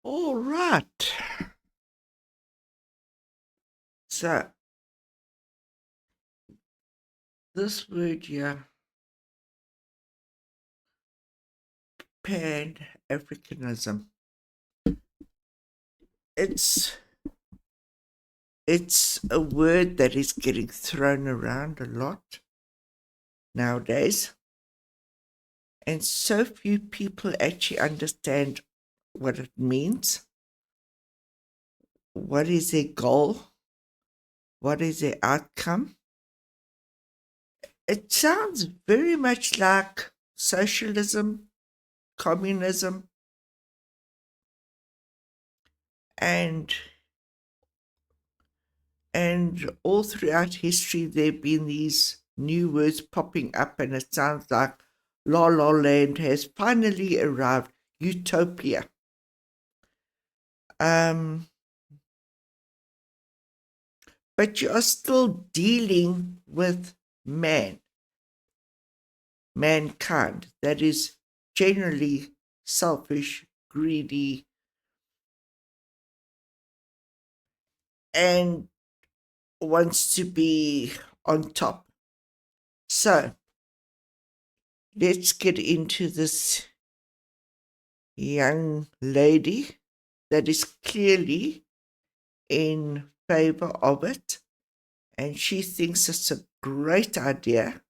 All right. So this word here, Pan-Africanism, it's it's a word that is getting thrown around a lot nowadays, and so few people actually understand what it means. What is their goal? What is their outcome? It sounds very much like socialism, communism, and all throughout history there have been these new words popping up, and it sounds like La La Land has finally arrived, utopia. But you are still dealing with mankind that is generally selfish, greedy, and wants to be on top. So let's get into this young lady that is clearly in favor of it, and she thinks it's a great idea.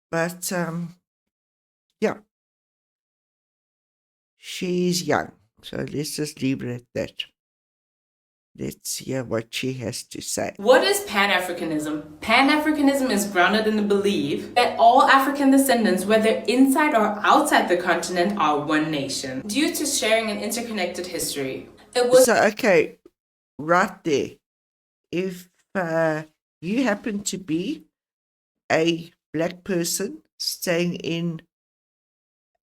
But yeah, she's young, so let's just leave it at that. Let's hear what she has to say. What is Pan-Africanism? Pan-Africanism is grounded in the belief that all African descendants, whether inside or outside the continent, are one nation, due to sharing an interconnected history. So, okay, right there. If you happen to be a black person staying in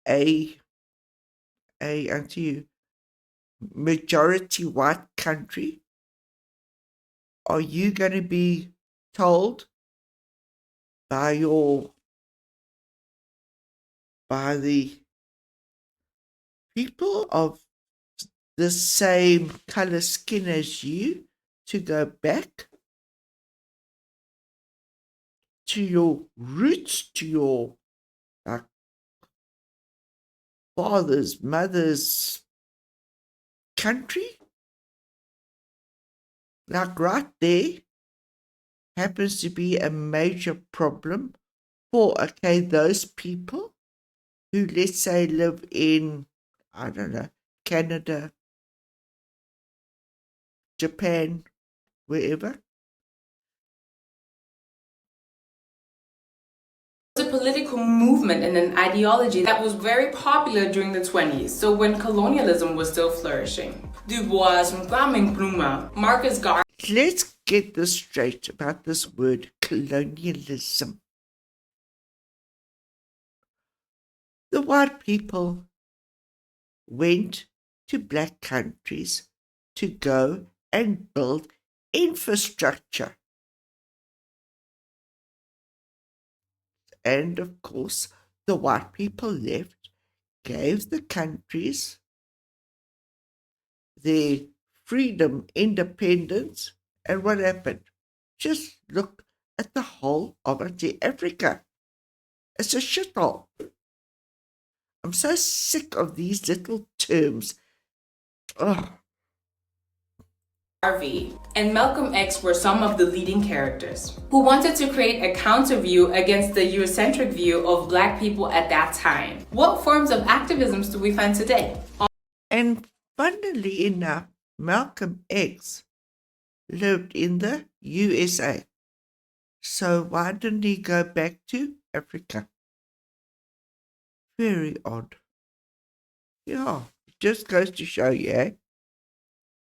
a majority white country, are you going to be told by the people of the same color skin as you to go back to your roots, to your father's, mother's country? Like right there happens to be a major problem for, okay, those people who, let's say, live in, I don't know, Canada, Japan, wherever. A political movement and an ideology that was very popular during the 20s, so when colonialism was still flourishing. Du Bois, Kwame Nkrumah, Marcus Garvey. Let's get this straight about this word colonialism. The white people went to black countries to go and build infrastructure. And of course, the white people left, gave the countries their freedom, independence, and what happened? Just look at the whole of Africa. It's a shithole. I'm so sick of these little terms. Ugh. Garvey and Malcolm X were some of the leading characters who wanted to create a counter view against the Eurocentric view of Black people at that time. What forms of activisms do we find today? And funnily enough, Malcolm X lived in the USA. So why didn't he go back to Africa? Very odd. Yeah, it just goes to show you, eh?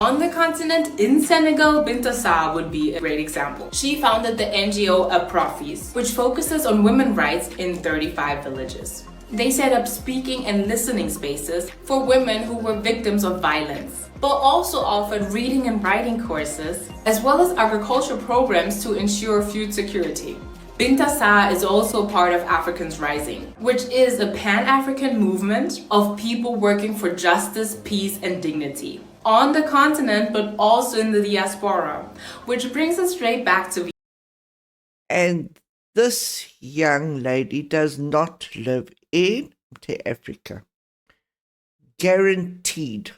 On the continent, in Senegal, Binta Sarr would be a great example. She founded the NGO Aprofis, which focuses on women's rights in 35 villages. They set up speaking and listening spaces for women who were victims of violence, but also offered reading and writing courses, as well as agricultural programs to ensure food security. Binta Sa is also part of Africans Rising, which is a pan-African movement of people working for justice, peace, and dignity on the continent, but also in the diaspora, which brings us straight back to. And this young lady does not live in Africa. Guaranteed.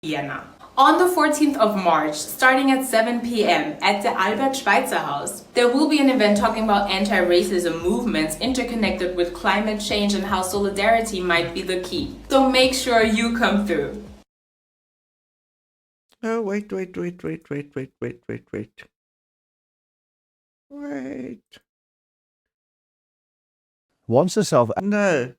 Vienna. On the 14th of March, starting at 7 p.m. at the Albert Schweitzer House, there will be an event talking about anti-racism movements interconnected with climate change and how solidarity might be the key. So make sure you come through. Oh, wait. Wait. Once the South No.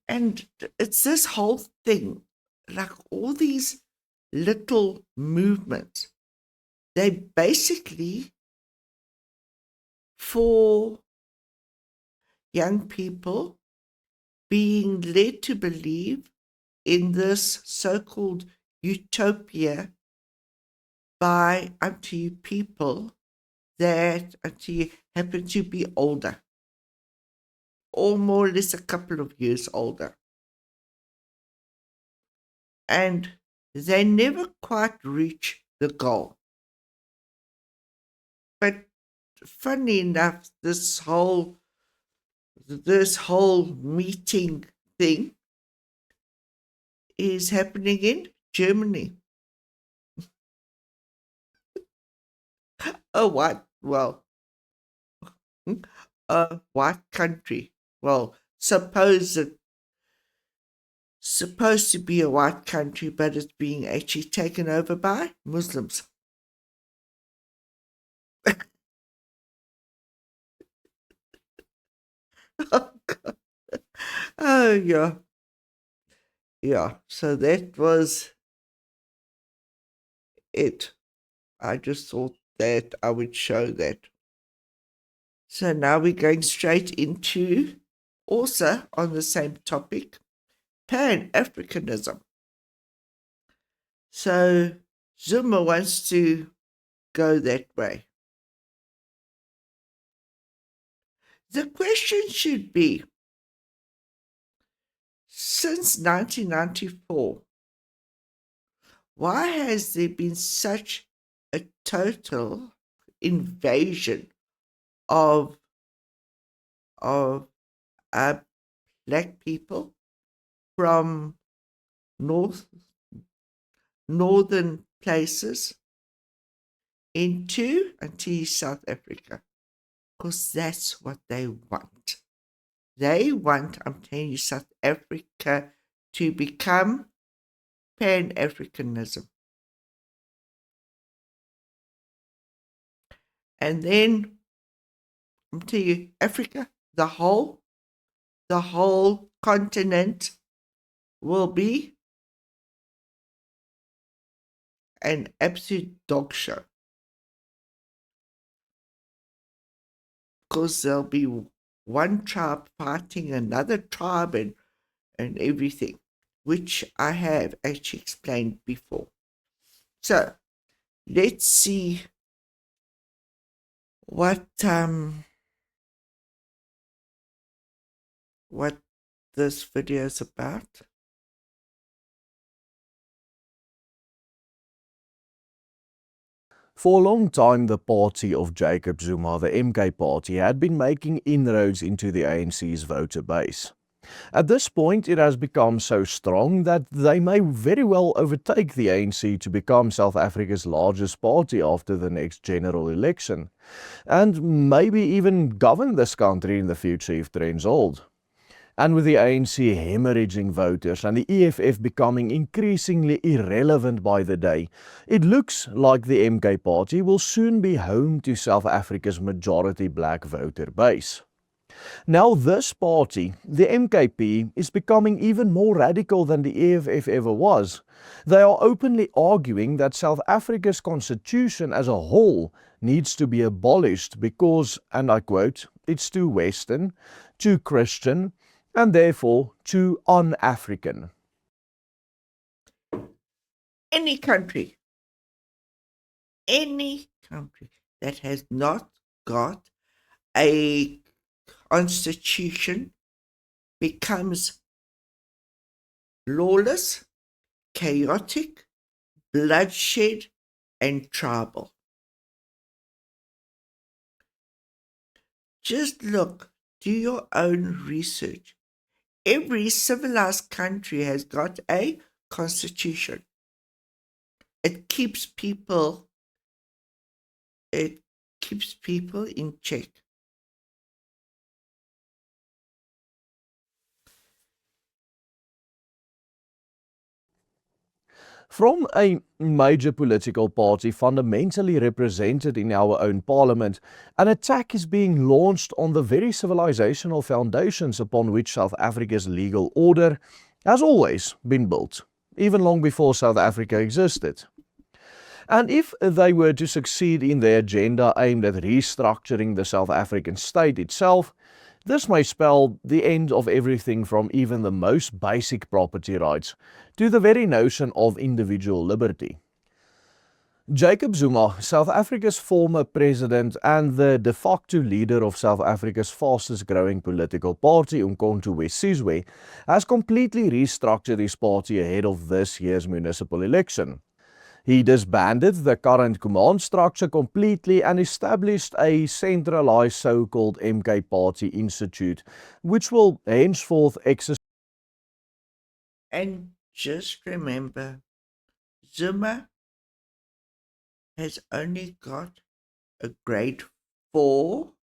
And it's this whole thing, like all these little movements, they basically for young people being led to believe in this so-called utopia by unto you people that unto you happen to be older, or more or less a couple of years older. And they never quite reach the goal. But funny enough, this whole meeting thing is happening in Germany. A white country. Well, supposed to be a white country, but it's being actually taken over by Muslims. Oh, God. Oh, yeah. Yeah, so that was it. I just thought that I would show that. So now we're going straight into, also on the same topic, Pan-Africanism. So Zuma wants to go that way. The question should be, since 1994, why has there been such a total invasion of black people from northern places into South Africa? Because that's what they want. They want, I'm telling you, South Africa to become Pan-Africanism. And then, I'm telling you, Africa, the whole continent will be an absolute dog show. Because there'll be one tribe fighting another tribe and everything, which I have actually explained before. So let's see what this video is about. For a long time, the party of Jacob Zuma, the MK party, had been making inroads into the ANC's voter base. At this point, it has become so strong that they may very well overtake the ANC to become South Africa's largest party after the next general election, and maybe even govern this country in the future if trends hold. And with the ANC hemorrhaging voters and the EFF becoming increasingly irrelevant by the day, it looks like the MK party will soon be home to South Africa's majority black voter base. Now this party, the MKP, is becoming even more radical than the EFF ever was. They are openly arguing that South Africa's constitution as a whole needs to be abolished because, and I quote, it's too Western, too Christian, and therefore too un-African. Any country that has not got a constitution becomes lawless, chaotic, bloodshed, and tribal. Just look, do your own research. Every civilized country has got a constitution. It keeps people in check. From a major political party fundamentally represented in our own parliament, an attack is being launched on the very civilizational foundations upon which South Africa's legal order has always been built, even long before South Africa existed. And if they were to succeed in their agenda aimed at restructuring the South African state itself, this may spell the end of everything from even the most basic property rights to the very notion of individual liberty. Jacob Zuma, South Africa's former president and the de facto leader of South Africa's fastest growing political party, Umkhonto weSizwe, has completely restructured his party ahead of this year's municipal election. He disbanded the current command structure completely and established a centralized so-called MK Party Institute, which will henceforth exercise. And just remember, Zuma has only got a grade 4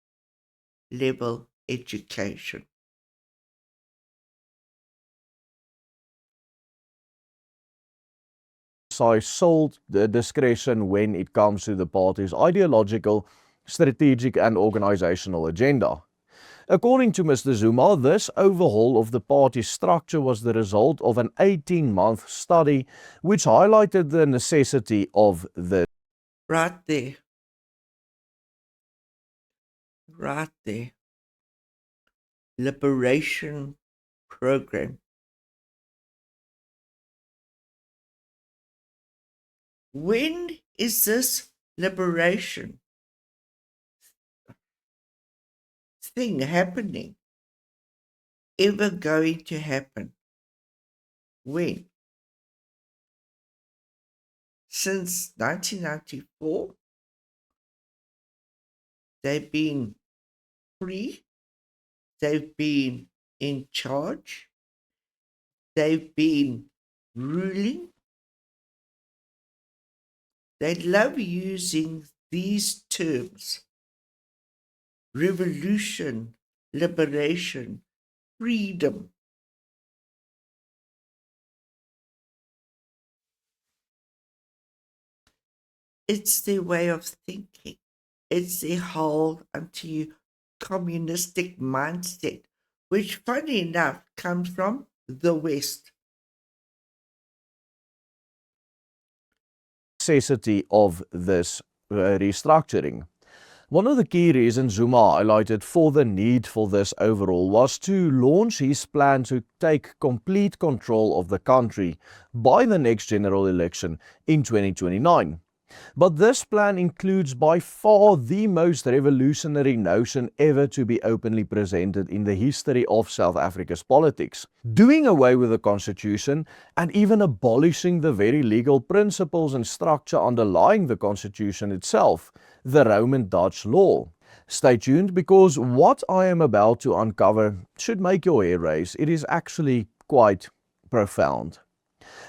level education. Sole discretion when it comes to the party's ideological, strategic and organizational agenda. According to Mr. Zuma, this overhaul of the party's structure was the result of an 18-month study which highlighted the necessity of this. Right there. Right there. Liberation program. When is this liberation thing happening ever going to happen? When? Since 1994, they've been free, they've been in charge, they've been ruling. They love using these terms: revolution, liberation, freedom. It's their way of thinking. It's their whole anti-communistic mindset, which, funny enough, comes from the West. Necessity of this restructuring. One of the key reasons Zuma highlighted for the need for this overhaul was to launch his plan to take complete control of the country by the next general election in 2029. But this plan includes by far the most revolutionary notion ever to be openly presented in the history of South Africa's politics: doing away with the constitution and even abolishing the very legal principles and structure underlying the constitution itself, the Roman Dutch law. Stay tuned, because what I am about to uncover should make your hair raise. It is actually quite profound.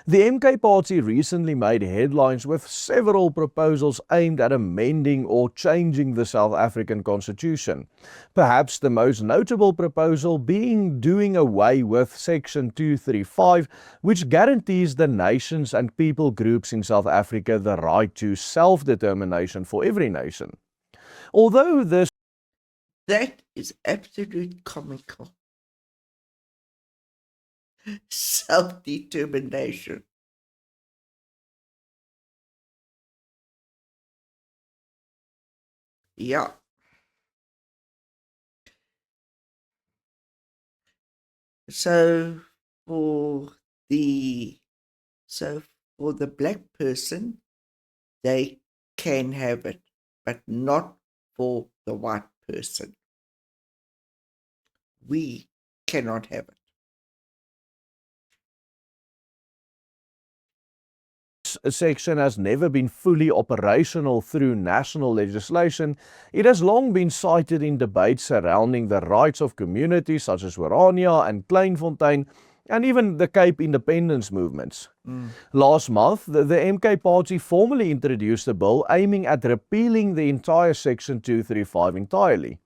The MK Party recently made headlines with several proposals aimed at amending or changing the South African Constitution. Perhaps the most notable proposal being doing away with Section 235, which guarantees the nations and people groups in South Africa the right to self-determination for every nation. Although this That is absolute comical. Self-determination. Yeah. So for the black person, they can have it. but not for the white person. We cannot have it. Section has never been fully operational through national legislation, it has long been cited in debates surrounding the rights of communities such as Orania and Kleinfontein, and even the Cape independence movements. Last month, the MK Party formally introduced a bill aiming at repealing the entire Section 235 entirely.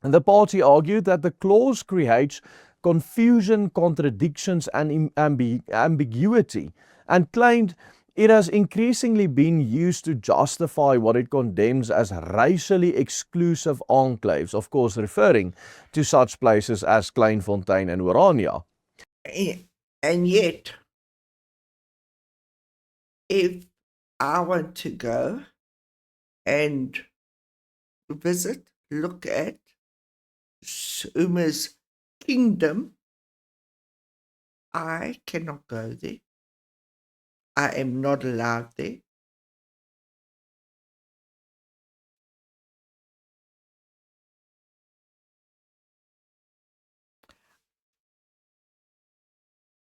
And the party argued that the clause creates confusion, contradictions, and ambiguity, and claimed it has increasingly been used to justify what it condemns as racially exclusive enclaves, of course referring to such places as Kleinfontein and Orania. And yet, if I want to go and visit, look at Zuma's kingdom, I cannot go there. I am not allowed there.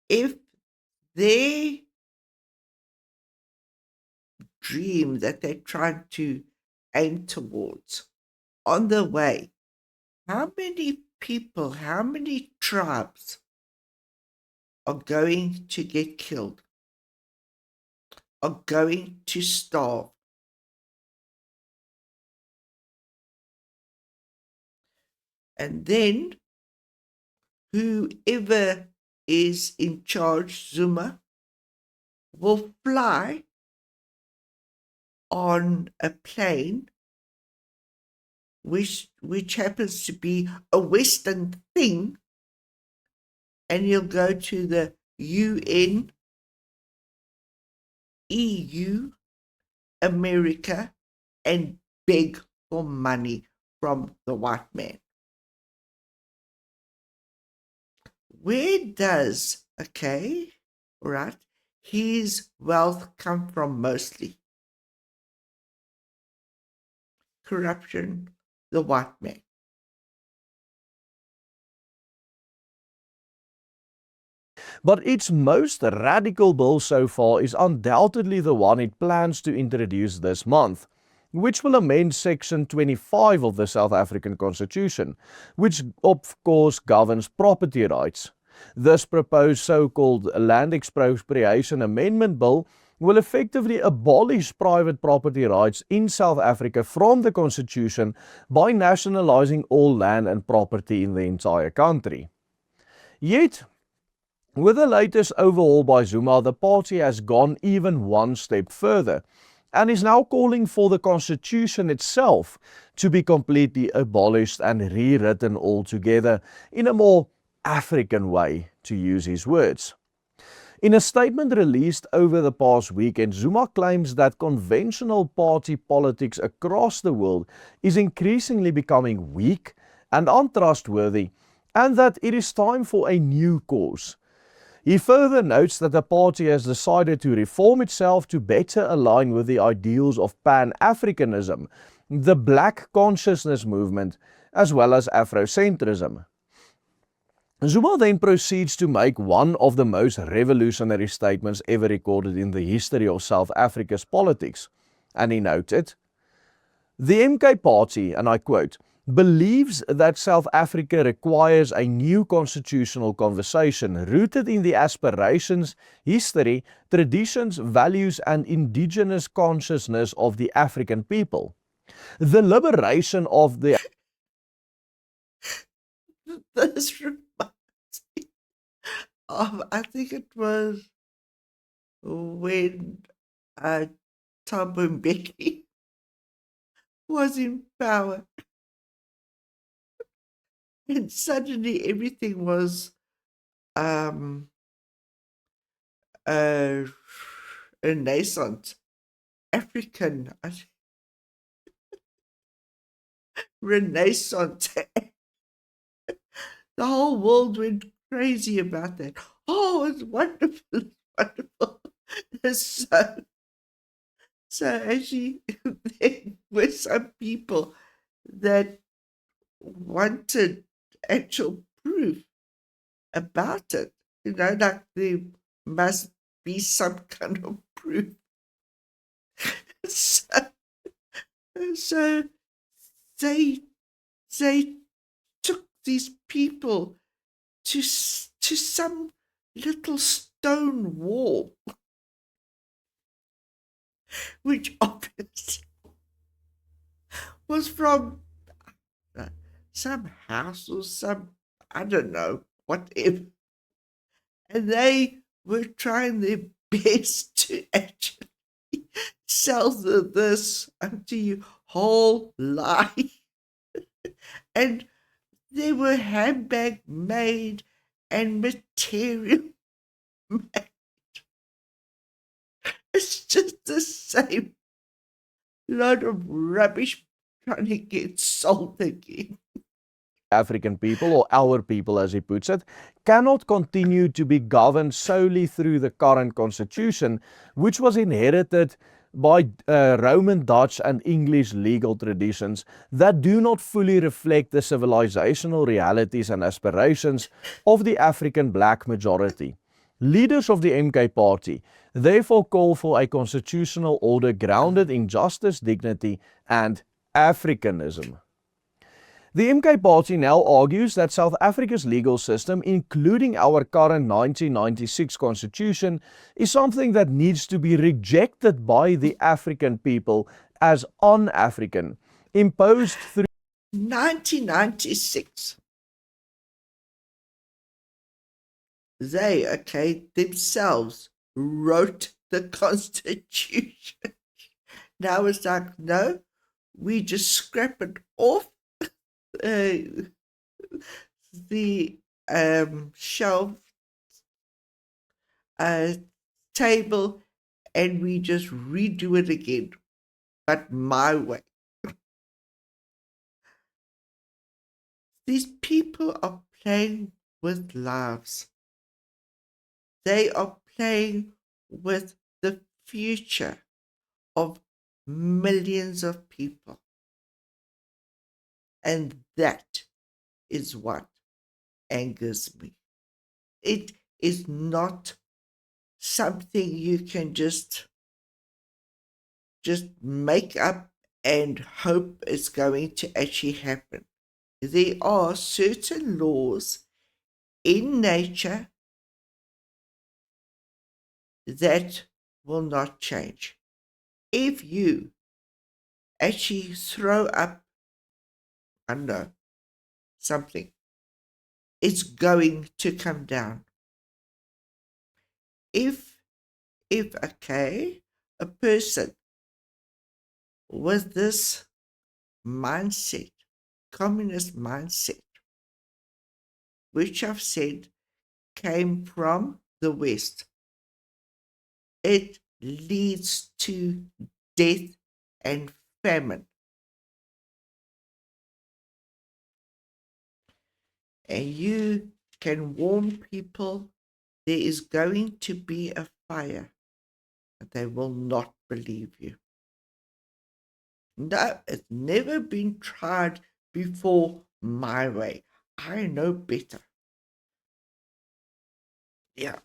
If they dream that they're trying to aim towards on the way, how many people, how many tribes are going to get killed, are going to starve? And then whoever is in charge, Zuma, will fly on a plane which happens to be a Western thing, and he'll go to the UN, EU, America, and beg for money from the white man. Where does, his wealth come from mostly? Corruption, the white man. But its most radical bill so far is undoubtedly the one it plans to introduce this month, which will amend Section 25 of the South African Constitution, which of course governs property rights. This proposed so-called Land Expropriation Amendment Bill will effectively abolish private property rights in South Africa from the Constitution by nationalizing all land and property in the entire country. Yet, with the latest overhaul by Zuma, the party has gone even one step further and is now calling for the Constitution itself to be completely abolished and rewritten altogether in a more African way, to use his words. In a statement released over the past weekend, Zuma claims that conventional party politics across the world is increasingly becoming weak and untrustworthy, and that it is time for a new course. He further notes that the party has decided to reform itself to better align with the ideals of Pan-Africanism, the Black Consciousness movement, as well as Afrocentrism. Zuma then proceeds to make one of the most revolutionary statements ever recorded in the history of South Africa's politics, and he noted, "The MK Party, and I quote, believes that South Africa requires a new constitutional conversation rooted in the aspirations, history, traditions, values, and indigenous consciousness of the African people. The liberation of the..." This reminds me of, I think it was when Thabo Mbeki was in power. And suddenly everything was Renaissance, African, Renaissance. The whole world went crazy about that. Oh, it's wonderful, it's wonderful. So actually, then were some people that wanted actual proof about it. Like there must be some kind of proof. So, so they they took these people to some little stone wall, which obviously was from some house or some, I don't know, whatever. And they were trying their best to actually sell this unto you whole lie. And they were handbag made and material made. It's just the same lot of rubbish trying to get sold again. African people, or our people as he puts it, cannot continue to be governed solely through the current constitution, which was inherited by Roman, Dutch and English legal traditions that do not fully reflect the civilizational realities and aspirations of the African black majority. Leaders of the MK Party therefore call for a constitutional order grounded in justice, dignity and Africanism. The MK Party now argues that South Africa's legal system, including our current 1996 constitution, is something that needs to be rejected by the African people as un-African, imposed through 1996. They, themselves wrote the Constitution. Now it's like, no, we just scrap it off the shelf table and we just redo it again, but my way. These people are playing with lives. They are playing with the future of millions of people. And that is what angers me. It is not something you can just make up and hope it's going to actually happen. There are certain laws in nature that will not change. If you actually throw up, I don't know, something, it's going to come down. If a person with this mindset, communist mindset, which I've said came from the West, it leads to death and famine. And you can warn people there is going to be a fire, but they will not believe you. No, it's never been tried before my way. I know better. Yeah.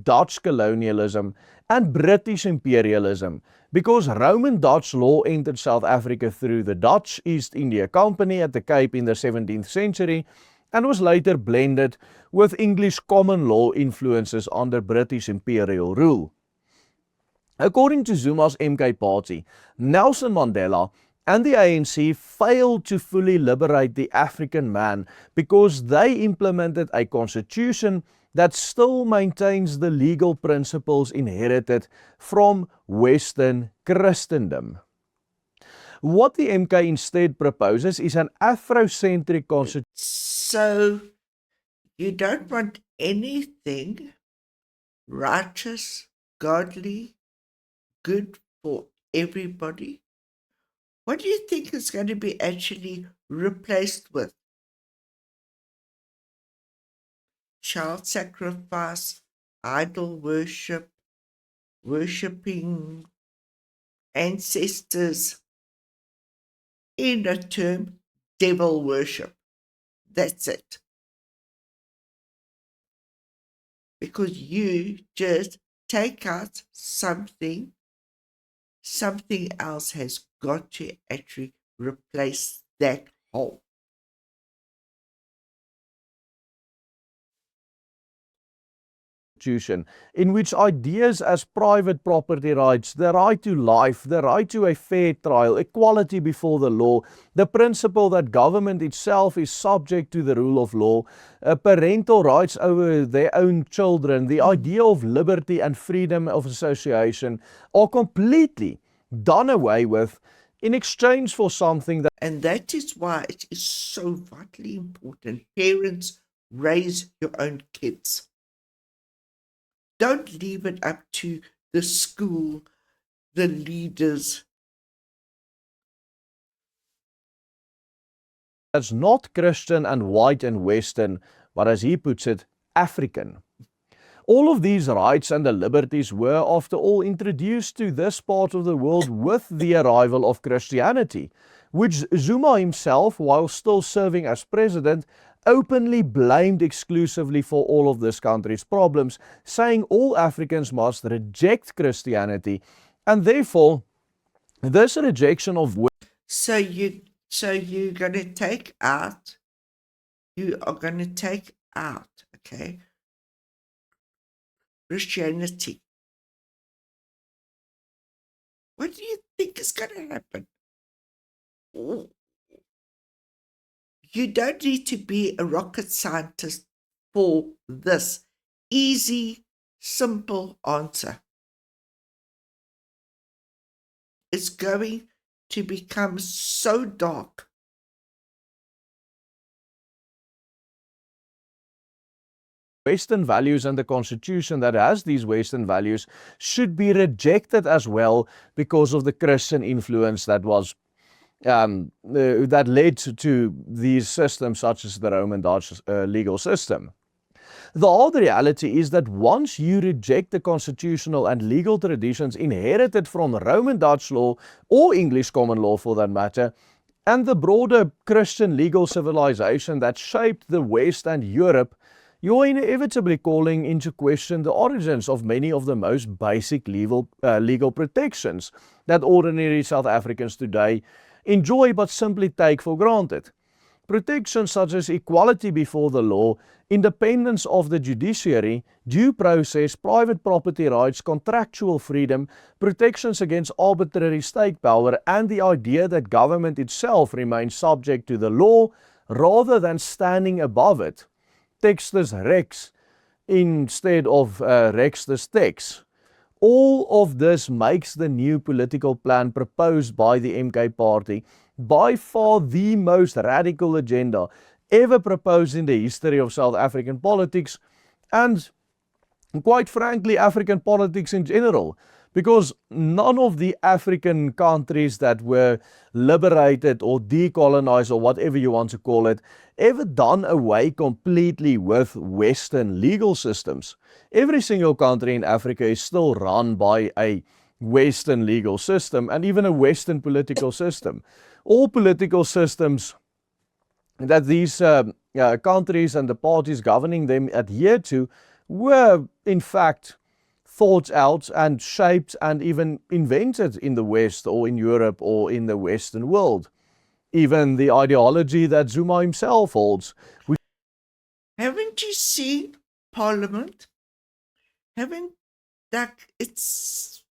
Dutch colonialism and British imperialism, because Roman Dutch law entered South Africa through the Dutch East India Company at the Cape in the 17th century and was later blended with English common law influences under British imperial rule. According to Zuma's MK Party, Nelson Mandela and the ANC failed to fully liberate the African man because they implemented a constitution that still maintains the legal principles inherited from Western Christendom. What the MK instead proposes is an Afrocentric constitution. So you don't want anything righteous, godly, good for everybody? What do you think is going to be actually replaced with? Child sacrifice, idol worship, worshipping ancestors in the term devil worship. That's it. Because you just take out something else has got to actually replace that hole. In which ideas as private property rights, the right to life, the right to a fair trial, equality before the law, the principle that government itself is subject to the rule of law, parental rights over their own children, the idea of liberty and freedom of association are completely done away with in exchange for something that And that is why it is so vitally important. Parents, raise your own kids. Don't leave it up to the school, the leaders. that's not Christian and white and Western, but as he puts it, African. All of these rights and the liberties were, after all, introduced to this part of the world with the arrival of Christianity, which Zuma himself, while still serving as president, openly blamed exclusively for all of this country's problems, saying all Africans must reject Christianity, and therefore this rejection of So you're gonna take out, okay, Christianity. What do you think is gonna happen? You don't need to be a rocket scientist for this easy, simple answer. It's going to become so dark. Western values and the constitution that has these Western values should be rejected as well because of the Christian influence that was that led to these systems such as the Roman Dutch legal system. The hard reality is that once you reject the constitutional and legal traditions inherited from Roman Dutch law or English common law for that matter, and the broader Christian legal civilization that shaped the West and Europe, you're inevitably calling into question the origins of many of the most basic legal protections that ordinary South Africans today enjoy but simply take for granted. Protections such as equality before the law, independence of the judiciary, due process, private property rights, contractual freedom, protections against arbitrary state power, and the idea that government itself remains subject to the law rather than standing above it. Textus Rex instead of Rextus Tex. All of this makes the new political plan proposed by the MK Party by far the most radical agenda ever proposed in the history of South African politics and, quite frankly, African politics in general. Because none of the African countries that were liberated or decolonized or whatever you want to call it, ever done away completely with Western legal systems. Every single country in Africa is still run by a Western legal system and even a Western political system. All political systems that these countries and the parties governing them adhere to were, in fact, thought out and shaped and even invented in the West or in Europe or in the Western world. Even the ideology that Zuma himself holds. Haven't you seen Parliament? It's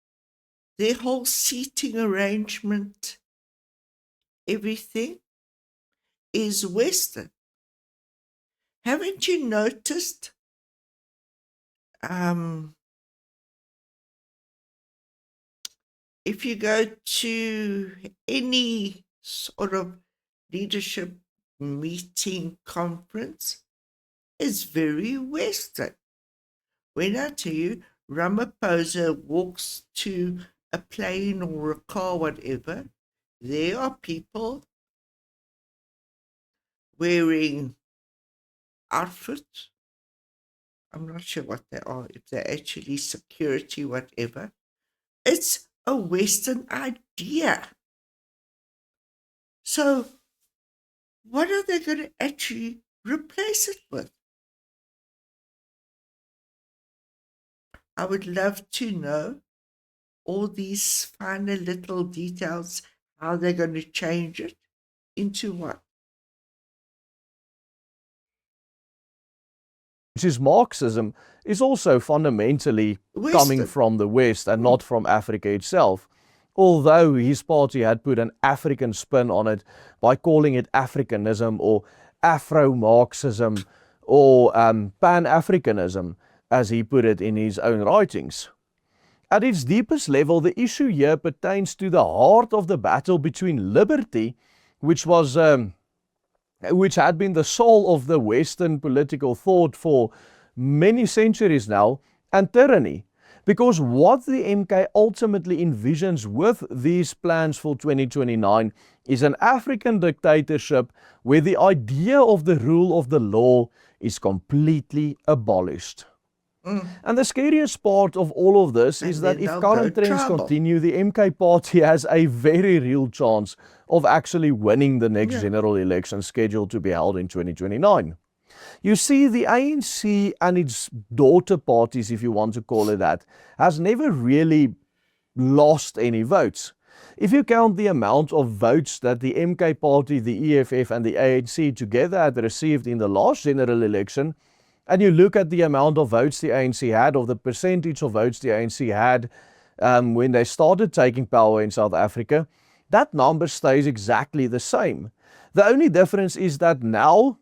their whole seating arrangement, everything is Western. Haven't you noticed if you go to any sort of leadership meeting, conference, it's very Western. When I tell you Ramaphosa walks to a plane or a car, whatever, there are people wearing outfits. I'm not sure what they are, if they're actually security, whatever. It's a Western idea. So, what are they going to actually replace it with? I would love to know all these finer little details, how they're going to change it into what? Which is Marxism, is also fundamentally coming Western. from the West and not from Africa itself. Although his party had put an African spin on it by calling it Africanism or Afro-Marxism or Pan-Africanism, as he put it in his own writings. At its deepest level, the issue here pertains to the heart of the battle between liberty, which had been the soul of the Western political thought for many centuries now, and tyranny. Because what the MK ultimately envisions with these plans for 2029 is an African dictatorship where the idea of the rule of the law is completely abolished. And the scariest part of all of this is that if current trends continue, the MK party has a very real chance of actually winning the next general election scheduled to be held in 2029. You see, the ANC and its daughter parties, if you want to call it that, has never really lost any votes. If you count the amount of votes that the MK party, the EFF and the ANC together had received in the last general election, and you look at the amount of votes the ANC had, or the percentage of votes the ANC had when they started taking power in South Africa, that number stays exactly the same. The only difference is that now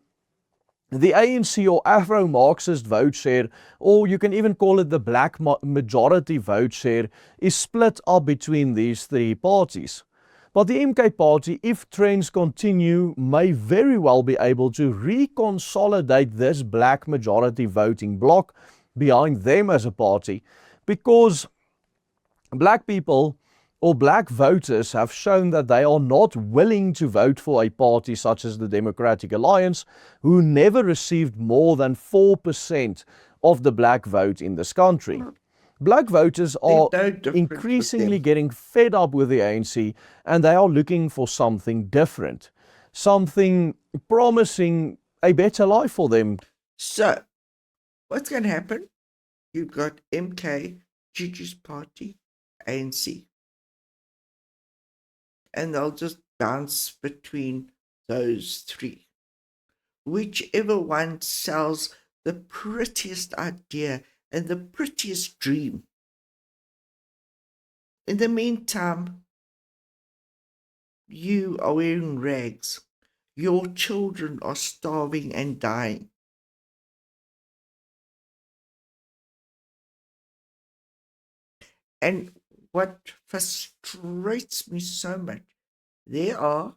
the ANC or Afro-Marxist vote share, or you can even call it the black majority vote share, is split up between these three parties. But the MK party, if trends continue, may very well be able to reconsolidate this black majority voting bloc behind them as a party, because black people or black voters have shown that they are not willing to vote for a party such as the Democratic Alliance, who never received more than 4% of the black vote in this country. Black voters are increasingly getting fed up with the ANC, and they are looking for something different, something promising a better life for them. So, what's going to happen? You've got MK, Gigi's party, ANC. And they'll just bounce between those three. Whichever one sells the prettiest idea and the prettiest dream. In the meantime, you are wearing rags. Your children are starving and dying. And what frustrates me so much, there are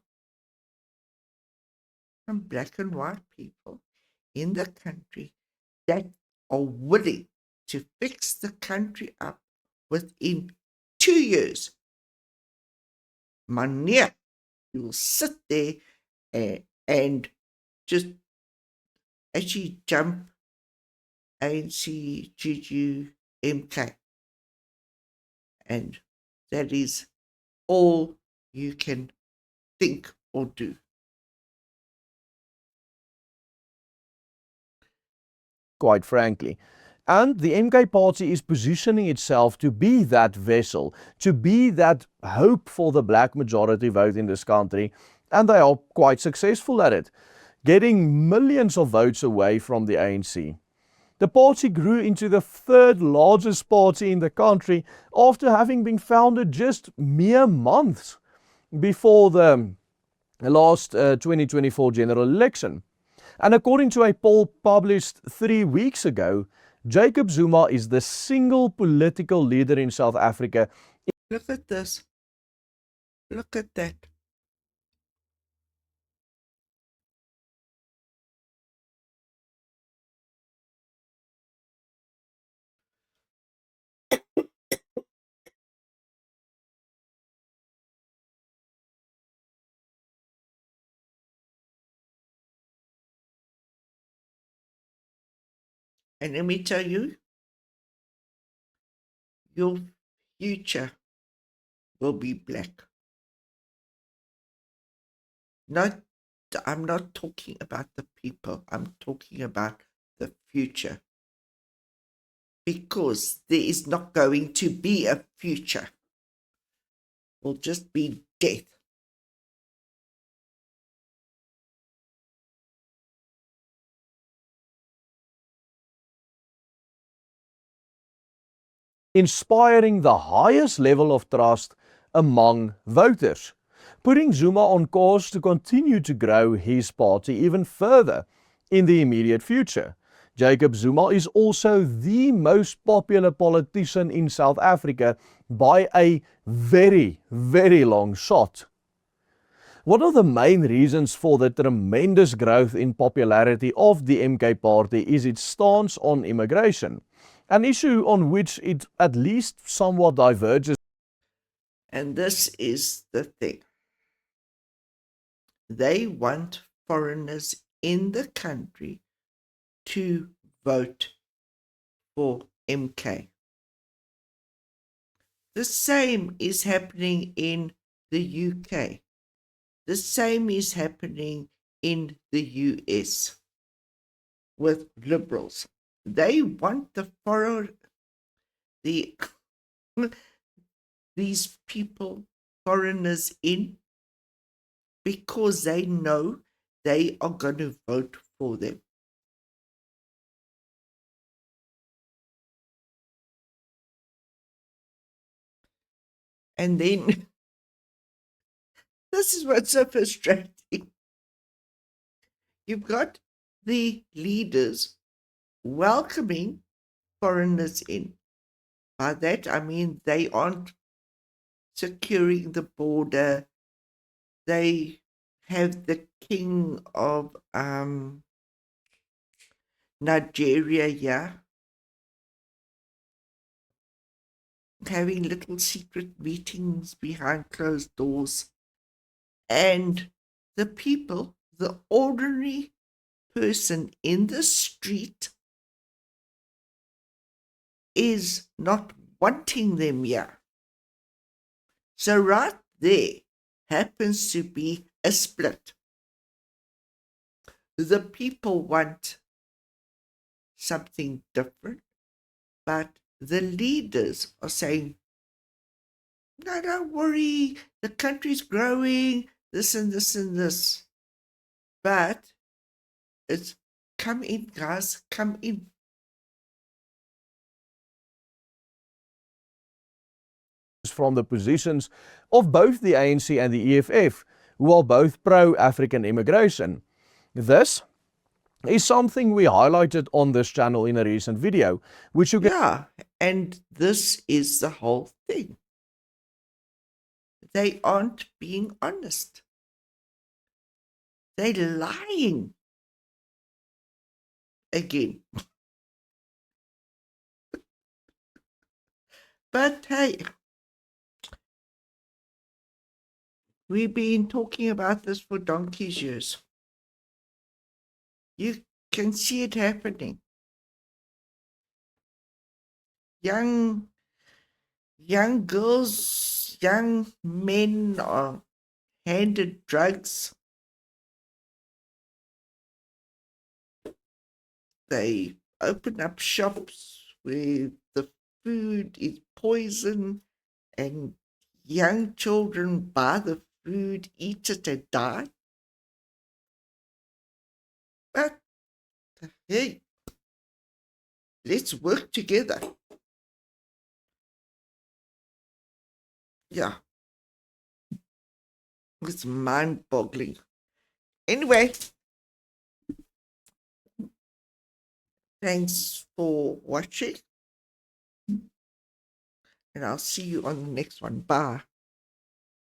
some black and white people in the country that are willing to fix the country up within 2 years. Mania, you will sit there and just actually jump ANC, GG, MK. And that is all you can think or do. Quite frankly. And the MK party is positioning itself to be that vessel, to be that hope for the black majority vote in this country. And they are quite successful at it, getting millions of votes away from the ANC. The party grew into the third largest party in the country after having been founded just mere months before the last 2024 general election. And according to a poll published 3 weeks ago, Jacob Zuma is the single political leader in South Africa. Look at this. Look at that. And let me tell you, your future will be black. Not, I'm not talking about the people, I'm talking about the future. Because there is not going to be a future. It will just be death. Inspiring the highest level of trust among voters, putting Zuma on course to continue to grow his party even further in the immediate future. Jacob Zuma is also the most popular politician in South Africa by a very, very long shot. One of the main reasons for the tremendous growth in popularity of the MK party is its stance on immigration, an issue on which it at least somewhat diverges. And this is the thing. They want foreigners in the country to vote for MK. The same is happening in the UK. The same is happening in the US with liberals. They want these people, foreigners in, because they know they are going to vote for them. And then, this is what's so frustrating. You've got the leaders welcoming foreigners in. By that, I mean they aren't securing the border. They have the king of Nigeria, yeah, having little secret meetings behind closed doors. And the people, the ordinary person in the street, is not wanting them here. So right there happens to be a split. The people want something different, but the leaders are saying, no, don't worry, the country's growing, this and this and this. But it's come in, guys, come in. From the positions of both the ANC and the EFF, who are both pro-African immigration. This is something we highlighted on this channel in a recent video, which you can... Yeah, and this is the whole thing. They aren't being honest. They're lying. Again. But hey, we've been talking about this for donkey's years. You can see it happening. Young girls, young men are handed drugs. They open up shops where the food is poison and young children buy the food, eat it and die. But hey, let's work together. Yeah. It's mind-boggling. Anyway, thanks for watching. And I'll see you on the next one. Bye.